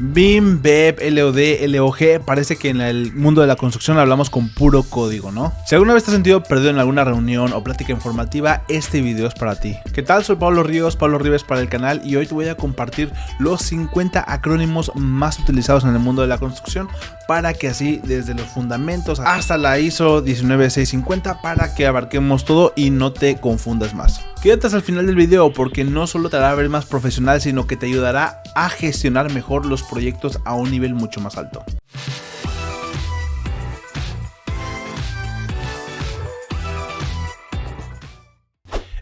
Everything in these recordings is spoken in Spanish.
BIM, BEP, LOD, LOG, parece que en el mundo de la construcción hablamos con puro código, ¿no? Si alguna vez te has sentido perdido en alguna reunión o plática informativa, este video es para ti. ¿Qué tal? Soy Pablo Ríos, Pablo Rives para el canal, y hoy te voy a compartir los 50 acrónimos más utilizados en el mundo de la construcción para que así desde los fundamentos hasta la ISO 19650 para que abarquemos todo y no te confundas más. Quédate hasta el final del video porque no solo te hará ver más profesional, sino que te ayudará a gestionar mejor los proyectos a un nivel mucho más alto.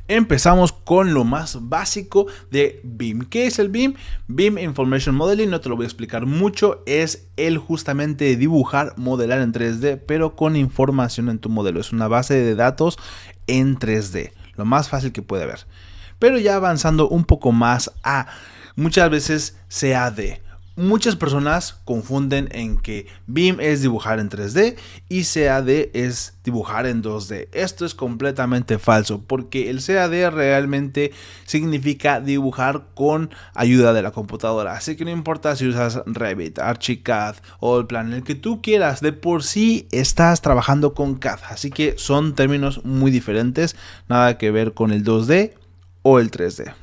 Empezamos con lo más básico de BIM. ¿Qué es el BIM? BIM Information Modeling, no te lo voy a explicar mucho, es el justamente dibujar, modelar en 3D, pero con información en tu modelo. Es una base de datos en 3D, lo más fácil que puede haber. Pero ya avanzando un poco más a muchas veces CAD. Muchas personas confunden en que BIM es dibujar en 3D y CAD es dibujar en 2D. Esto es completamente falso porque el CAD realmente significa dibujar con ayuda de la computadora. Así que no importa si usas Revit, Archicad o el plan el que tú quieras, de por sí estás trabajando con CAD. Así que son términos muy diferentes, nada que ver con el 2D o el 3D.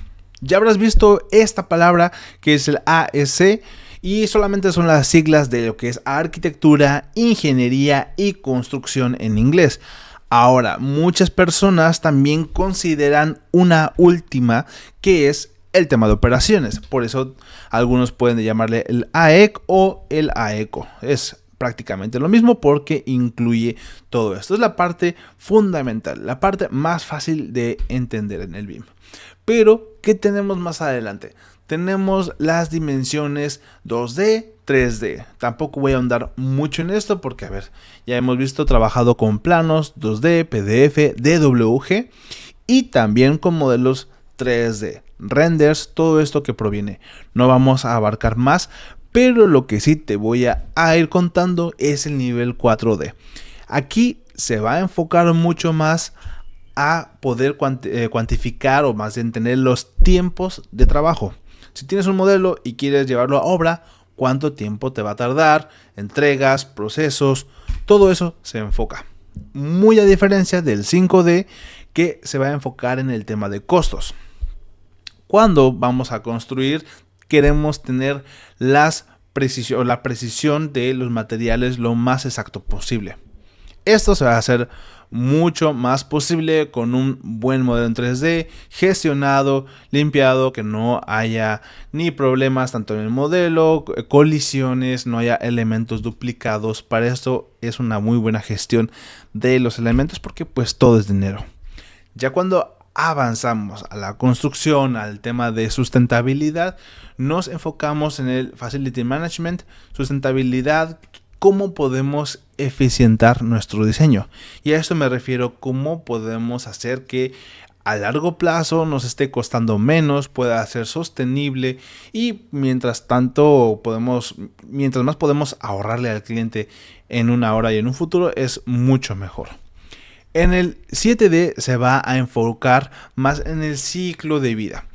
Ya habrás visto esta palabra que es el ASC y solamente son las siglas de lo que es arquitectura, ingeniería y construcción en inglés. Ahora, muchas personas también consideran una última que es el tema de operaciones. Por eso algunos pueden llamarle el AEC o el AECO. Es prácticamente lo mismo porque incluye todo esto. Es la parte fundamental, la parte más fácil de entender en el BIM. Pero, ¿qué tenemos más adelante? Tenemos las dimensiones 2D, 3D. Tampoco voy a ahondar mucho en esto porque, a ver, ya hemos visto trabajado con planos 2D, PDF, DWG y también con modelos 3D, renders, todo esto que proviene. No vamos a abarcar más, pero lo que sí te voy a ir contando es el nivel 4D. Aquí se va a enfocar mucho más a poder cuantificar o más bien tener los tiempos de trabajo. Si tienes un modelo y quieres llevarlo a obra, ¿cuánto tiempo te va a tardar? Entregas, procesos, todo eso se enfoca. Muy a diferencia del 5D que se va a enfocar en el tema de costos. Cuando vamos a construir, queremos tener la precisión de los materiales lo más exacto posible. Esto se va a hacer mucho más posible con un buen modelo en 3D, gestionado, limpiado, que no haya ni problemas tanto en el modelo, colisiones, no haya elementos duplicados. Para esto es una muy buena gestión de los elementos porque pues todo es dinero. Ya cuando avanzamos a la construcción, al tema de sustentabilidad, nos enfocamos en el Facility Management, sustentabilidad, cómo podemos eficientar nuestro diseño. Y a esto me refiero, cómo podemos hacer que a largo plazo nos esté costando menos, pueda ser sostenible y mientras más podemos ahorrarle al cliente en una hora y en un futuro es mucho mejor. En el 7D se va a enfocar más en el ciclo de vida.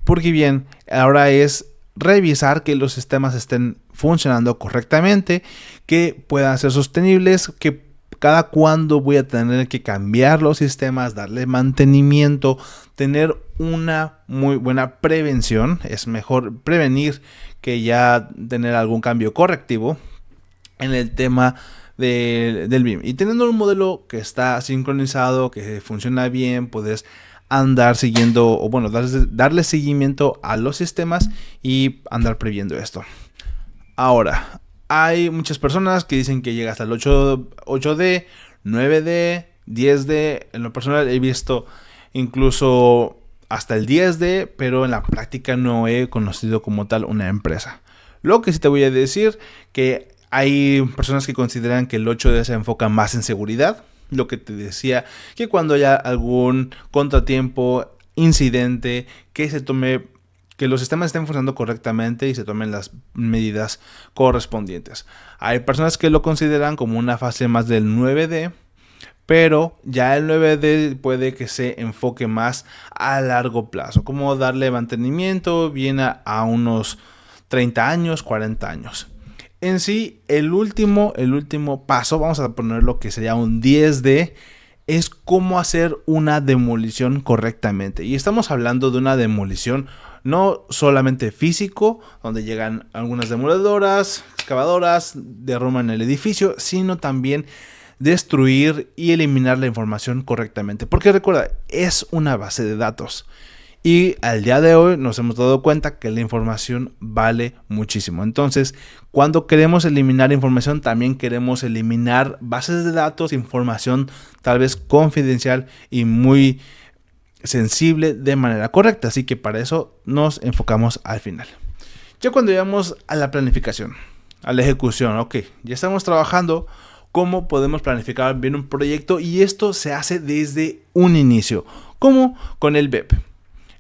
Porque bien, ahora es revisar que los sistemas estén funcionando correctamente, que puedan ser sostenibles, que cada cuándo voy a tener que cambiar los sistemas, darle mantenimiento, tener una muy buena prevención. Es mejor prevenir que ya tener algún cambio correctivo en el tema del BIM. Y teniendo un modelo que está sincronizado, que funciona bien, puedes andar siguiendo o bueno, darle seguimiento a los sistemas y andar previendo esto. Ahora, hay muchas personas que dicen que llega hasta el 8D, 9D, 10D. En lo personal he visto incluso hasta el 10D, pero en la práctica no he conocido como tal una empresa. Lo que sí te voy a decir que hay personas que consideran que el 8D se enfoca más en seguridad. Lo que te decía, que cuando haya algún contratiempo, incidente, que los sistemas estén funcionando correctamente y se tomen las medidas correspondientes. Hay personas que lo consideran como una fase más del 9D, pero ya el 9D puede que se enfoque más a largo plazo, como darle mantenimiento bien a unos 30 años, 40 años. En sí, el último paso, vamos a poner lo que sería un 10D, es cómo hacer una demolición correctamente. Y estamos hablando de una demolición no solamente físico, donde llegan algunas demolidoras, excavadoras, derrumban el edificio, sino también destruir y eliminar la información correctamente. Porque recuerda, es una base de datos. Y al día de hoy nos hemos dado cuenta que la información vale muchísimo. Entonces, cuando queremos eliminar información, también queremos eliminar bases de datos, información tal vez confidencial y muy sensible de manera correcta. Así que para eso nos enfocamos al final. Ya cuando llegamos a la planificación, a la ejecución, ok, ya estamos trabajando. ¿Cómo podemos planificar bien un proyecto? Y esto se hace desde un inicio. ¿Cómo? Con el BEP.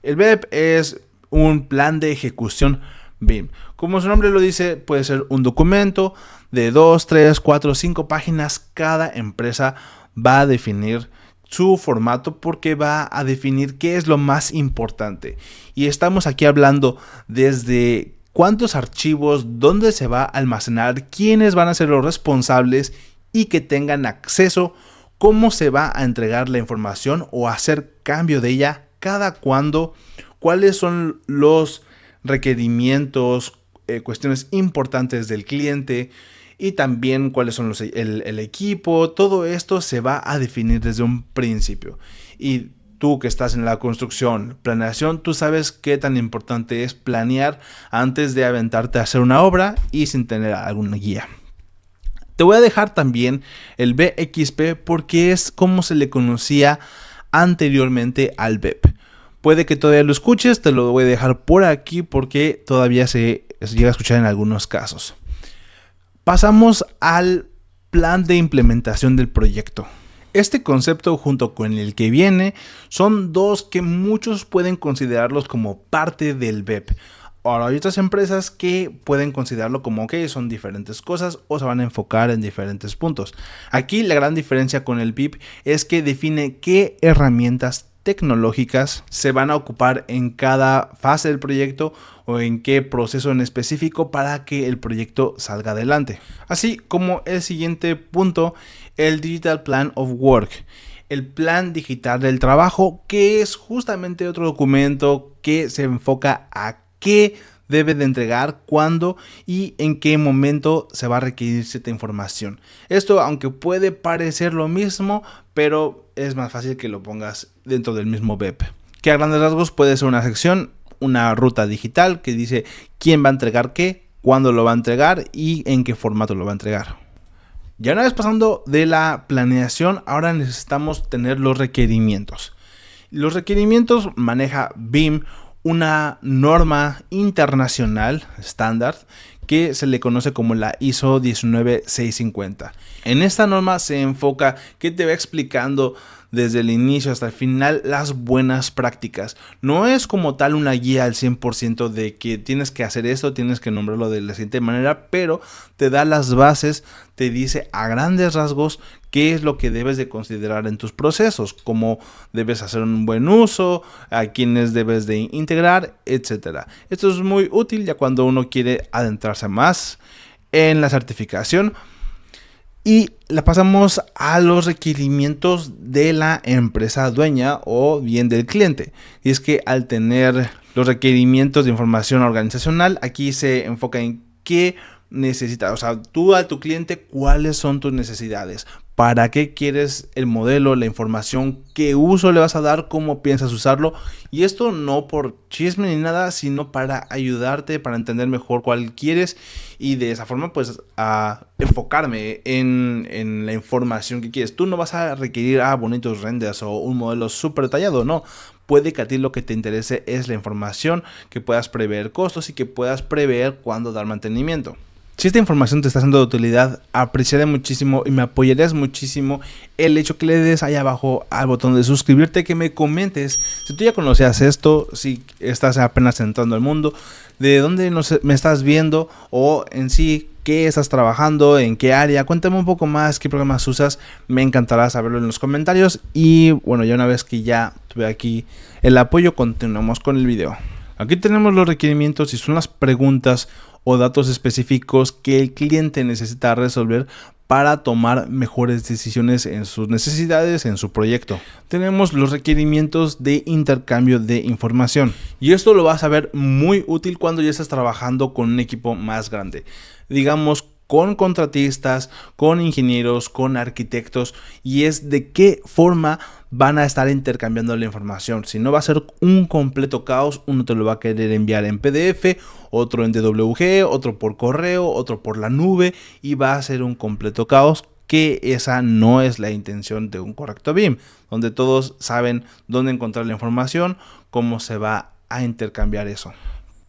El BEP es un plan de ejecución BIM. Como su nombre lo dice, puede ser un documento de 2, 3, 4, 5 páginas. Cada empresa va a definir su formato porque va a definir qué es lo más importante. Y estamos aquí hablando desde cuántos archivos, dónde se va a almacenar, quiénes van a ser los responsables y que tengan acceso, cómo se va a entregar la información o hacer cambio de ella, cada cuándo, cuáles son los requerimientos, cuestiones importantes del cliente y también cuáles son el equipo. Todo esto se va a definir desde un principio. Y tú que estás en la construcción, planeación, tú sabes qué tan importante es planear antes de aventarte a hacer una obra y sin tener alguna guía. Te voy a dejar también el BXP porque es como se le conocía anteriormente al BEP. Puede que todavía lo escuches, te lo voy a dejar por aquí porque todavía se llega a escuchar en algunos casos. Pasamos al plan de implementación del proyecto. Este concepto junto con el que viene son dos que muchos pueden considerarlos como parte del BEP. Ahora hay otras empresas que pueden considerarlo como que son diferentes cosas o se van a enfocar en diferentes puntos. Aquí la gran diferencia con el BIP es que define qué herramientas tecnológicas se van a ocupar en cada fase del proyecto o en qué proceso en específico para que el proyecto salga adelante. Así como el siguiente punto, el Digital Plan of Work. El plan digital del trabajo, que es justamente otro documento que se enfoca a qué debe de entregar, cuándo y en qué momento se va a requerir cierta información. Esto, aunque puede parecer lo mismo, pero es más fácil que lo pongas dentro del mismo BEP. Que a grandes rasgos puede ser una sección, una ruta digital que dice quién va a entregar qué, cuándo lo va a entregar y en qué formato lo va a entregar. Ya una vez pasando de la planeación, ahora necesitamos tener los requerimientos. Los requerimientos maneja BIM, una norma internacional estándar que se le conoce como la ISO 19650. En esta norma se enfoca que te va explicando desde el inicio hasta el final las buenas prácticas. No es como tal una guía al 100% de que tienes que hacer esto, tienes que nombrarlo de la siguiente manera, pero te da las bases, te dice a grandes rasgos qué es lo que debes de considerar en tus procesos, cómo debes hacer un buen uso, a quiénes debes de integrar, etc. Esto es muy útil ya cuando uno quiere adentrarse más en la certificación. Y la pasamos a los requerimientos de la empresa dueña o bien del cliente. Y es que al tener los requerimientos de información organizacional, aquí se enfoca en qué necesitas. O sea, tú a tu cliente, cuáles son tus necesidades. ¿Para qué quieres el modelo, la información? ¿Qué uso le vas a dar? ¿Cómo piensas usarlo? Y esto no por chisme ni nada, sino para ayudarte, para entender mejor cuál quieres y de esa forma pues a enfocarme en la información que quieres. Tú no vas a requerir bonitos renders o un modelo súper detallado, no. Puede que a ti lo que te interese es la información, que puedas prever costos y que puedas prever cuándo dar mantenimiento. Si esta información te está siendo de utilidad, apreciaré muchísimo y me apoyarías muchísimo el hecho que le des ahí abajo al botón de suscribirte, que me comentes si tú ya conocías esto, si estás apenas entrando al mundo, de dónde me estás viendo o en sí qué estás trabajando, en qué área. Cuéntame un poco más qué programas usas, me encantará saberlo en los comentarios. Y bueno, ya una vez que ya tuve aquí el apoyo, continuamos con el video. Aquí tenemos los requerimientos y son las preguntas o datos específicos que el cliente necesita resolver para tomar mejores decisiones en sus necesidades, en su proyecto. Tenemos los requerimientos de intercambio de información y esto lo vas a ver muy útil cuando ya estás trabajando con un equipo más grande, digamos con contratistas, con ingenieros, con arquitectos, y es de qué forma van a estar intercambiando la información. Si no, va a ser un completo caos. Uno te lo va a querer enviar en PDF, otro en DWG, otro por correo, otro por la nube, y va a ser un completo caos, que esa no es la intención de un correcto BIM, donde todos saben dónde encontrar la información, cómo se va a intercambiar eso.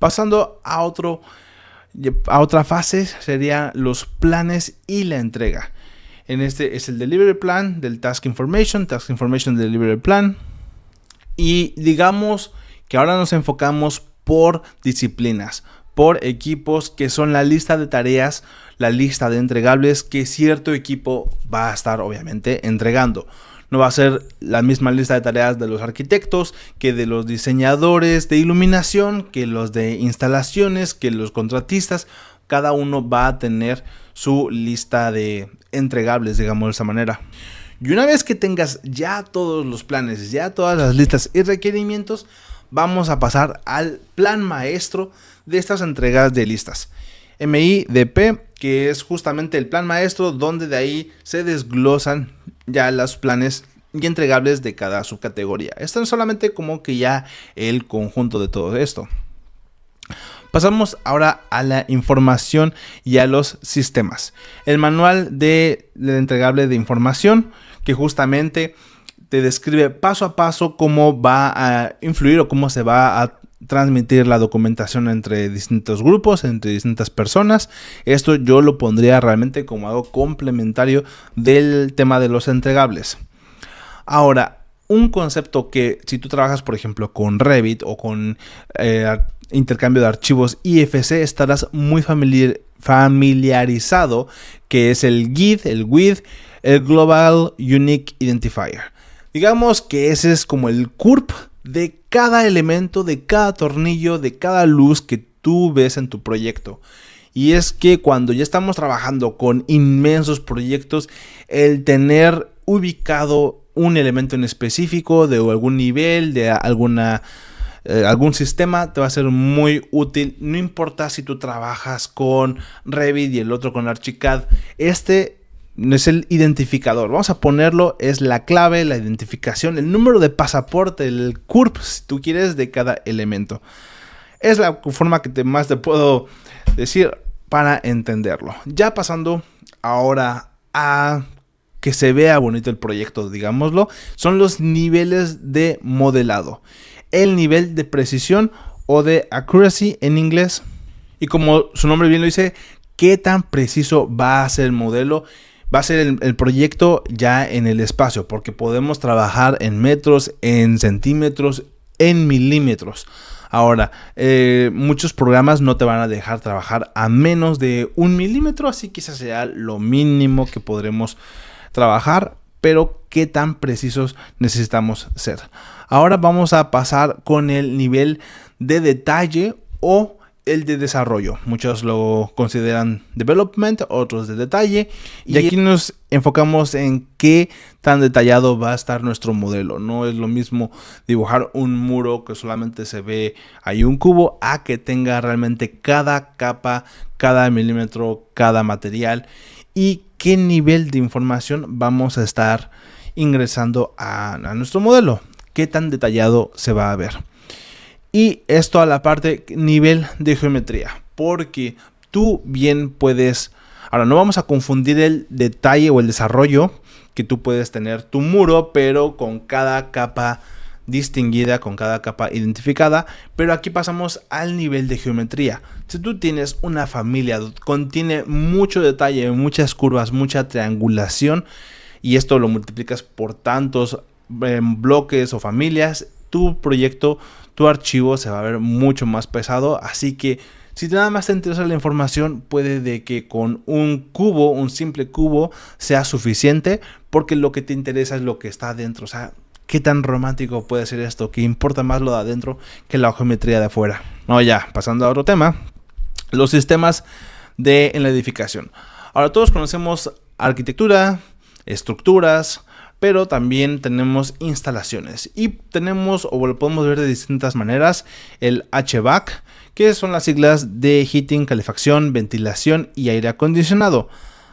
Pasando a otra fase, serían los planes y la entrega. En este es el Delivery Plan del Task Information Delivery Plan. Y digamos que ahora nos enfocamos por disciplinas, por equipos, que son la lista de tareas, la lista de entregables que cierto equipo va a estar obviamente entregando. No va a ser la misma lista de tareas de los arquitectos, que de los diseñadores de iluminación, que los de instalaciones, que los contratistas. Cada uno va a tener su lista de entregables, digamos de esa manera. Y una vez que tengas ya todos los planes, ya todas las listas y requerimientos, vamos a pasar al plan maestro de estas entregas de listas. MIDP, que es justamente el plan maestro, donde de ahí se desglosan ya los planes y entregables de cada subcategoría. Esto es solamente como que ya el conjunto de todo esto. Pasamos ahora a la información y a los sistemas. El manual de entregable de información, que justamente te describe paso a paso cómo va a influir o cómo se va a transmitir la documentación entre distintos grupos, entre distintas personas. Esto yo lo pondría realmente como algo complementario del tema de los entregables. Ahora, un concepto que si tú trabajas, por ejemplo, con Revit o con intercambio de archivos IFC, estarás muy familiarizado, que es el GUID, el Global Unique Identifier. Digamos que ese es como el CURP de cada elemento, de cada tornillo, de cada luz que tú ves en tu proyecto. Y es que cuando ya estamos trabajando con inmensos proyectos, el tener ubicado un elemento en específico de algún nivel, de algún sistema, te va a ser muy útil. No importa si tú trabajas con Revit y el otro con Archicad. Este es el identificador, vamos a ponerlo, es la clave, la identificación, el número de pasaporte, el CURP, si tú quieres, de cada elemento. Es la forma que más te puedo decir para entenderlo. Ya pasando ahora a que se vea bonito el proyecto, digámoslo, son los niveles de modelado. El nivel de precisión o de accuracy en inglés. Y como su nombre bien lo dice, qué tan preciso va a ser el modelo. Va a ser el proyecto ya en el espacio, porque podemos trabajar en metros, en centímetros, en milímetros. Ahora, muchos programas no te van a dejar trabajar a menos de 1 milímetro, así que quizás sea lo mínimo que podremos trabajar, pero qué tan precisos necesitamos ser. Ahora vamos a pasar con el nivel de detalle o el de desarrollo. Muchos lo consideran development, otros de detalle. Y aquí nos enfocamos en qué tan detallado va a estar nuestro modelo. No es lo mismo dibujar un muro que solamente se ve ahí un cubo, a que tenga realmente cada capa, cada milímetro, cada material. Y qué nivel de información vamos a estar ingresando a nuestro modelo. Qué tan detallado se va a ver. Y esto a la parte nivel de geometría, porque tú bien puedes, ahora no vamos a confundir el detalle o el desarrollo, que tú puedes tener tu muro, pero con cada capa distinguida, con cada capa identificada, pero aquí pasamos al nivel de geometría. Si tú tienes una familia que contiene mucho detalle, muchas curvas, mucha triangulación, y esto lo multiplicas por tantos bloques o familias, tu proyecto, tu archivo se va a ver mucho más pesado. Así que si nada más te interesa la información, puede de que con un cubo, un simple cubo, sea suficiente, porque lo que te interesa es lo que está adentro. O sea, qué tan romántico puede ser esto, que importa más lo de adentro que la geometría de afuera. No, ya, pasando a otro tema. los sistemas en la edificación. Ahora todos conocemos arquitectura, estructuras, pero también tenemos instalaciones y tenemos, o lo podemos ver de distintas maneras, el HVAC, que son las siglas de heating, calefacción, ventilación y aire acondicionado.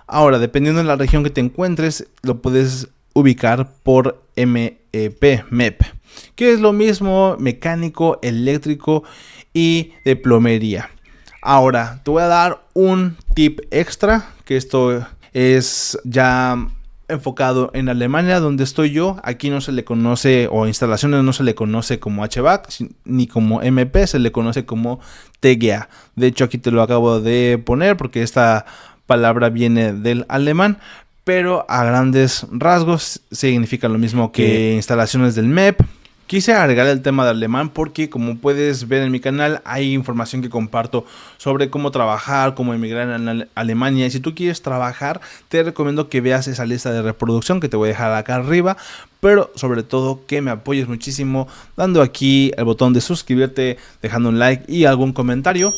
Ahora, dependiendo de la región que te encuentres, lo puedes ubicar por MEP, que es lo mismo mecánico, eléctrico y de plomería. Ahora, te voy a dar un tip extra, que esto es ya enfocado en Alemania, donde estoy yo. Aquí no se le conoce, o instalaciones no se le conoce como HVAC ni como MP, se le conoce como TGA. De hecho, aquí te lo acabo de poner porque esta palabra viene del alemán, pero a grandes rasgos significa lo mismo que instalaciones del MEP. Quise agregar el tema de alemán porque, como puedes ver en mi canal, hay información que comparto sobre cómo trabajar, cómo emigrar en Alemania. Y si tú quieres trabajar, te recomiendo que veas esa lista de reproducción que te voy a dejar acá arriba. Pero sobre todo que me apoyes muchísimo dando aquí el botón de suscribirte, dejando un like y algún comentario.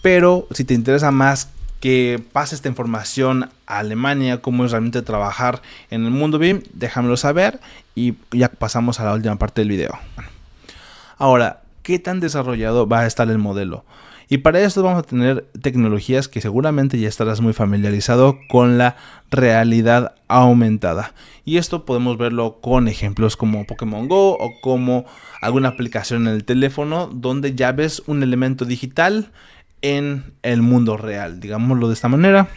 Pero si te interesa más que pase esta información a Alemania, cómo es realmente trabajar en el mundo BIM, déjamelo saber y ya pasamos a la última parte del video. Ahora, ¿qué tan desarrollado va a estar el modelo? Y para esto vamos a tener tecnologías que seguramente ya estarás muy familiarizado con la realidad aumentada. Y esto podemos verlo con ejemplos como Pokémon Go o como alguna aplicación en el teléfono donde ya ves un elemento digital en el mundo real, digámoslo de esta manera.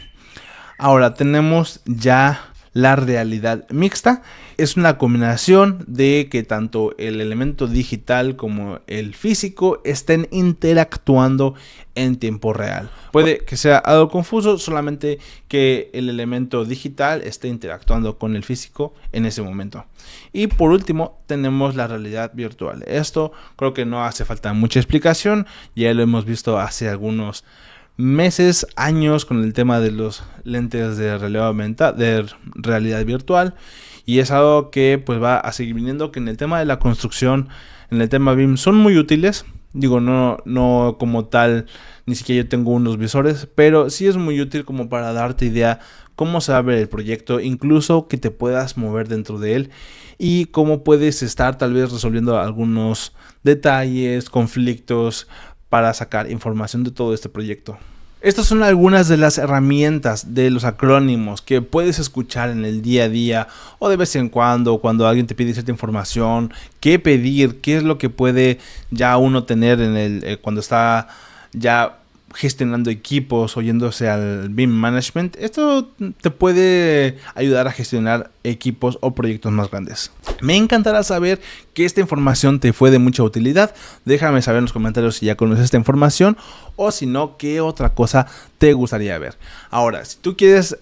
Ahora tenemos ya la realidad mixta. Es una combinación de que tanto el elemento digital como el físico estén interactuando en tiempo real. Puede que sea algo confuso, solamente que el elemento digital esté interactuando con el físico en ese momento. Y por último tenemos la realidad virtual. Esto creo que no hace falta mucha explicación, ya lo hemos visto hace algunos meses, años con el tema de los lentes de realidad aumentada, de realidad virtual, y es algo que pues va a seguir viniendo, que en el tema de la construcción, en el tema BIM son muy útiles. Digo, no como tal, ni siquiera yo tengo unos visores, pero sí es muy útil como para darte idea cómo se va a ver el proyecto, incluso que te puedas mover dentro de él y cómo puedes estar tal vez resolviendo algunos detalles, conflictos, para sacar información de todo este proyecto. Estas son algunas de las herramientas de los acrónimos que puedes escuchar en el día a día o de vez en cuando alguien te pide cierta información, qué pedir, qué es lo que puede ya uno tener en cuando está ya gestionando equipos o yéndose al BIM Management. Esto te puede ayudar a gestionar equipos o proyectos más grandes. Me encantará saber que esta información te fue de mucha utilidad. Déjame saber en los comentarios si ya conoces esta información o si no, qué otra cosa te gustaría ver. Ahora, si tú quieres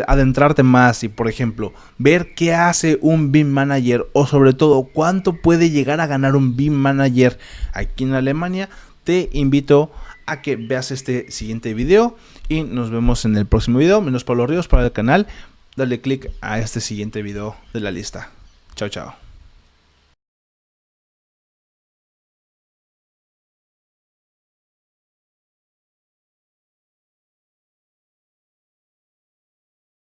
adentrarte más y, por ejemplo, ver qué hace un BIM Manager o sobre todo cuánto puede llegar a ganar un BIM Manager aquí en Alemania, te invito a que veas este siguiente video y nos vemos en el próximo video. Mi nombre es Pablo Ríos para el canal. Dale click a este siguiente video de la lista. Chao, chao.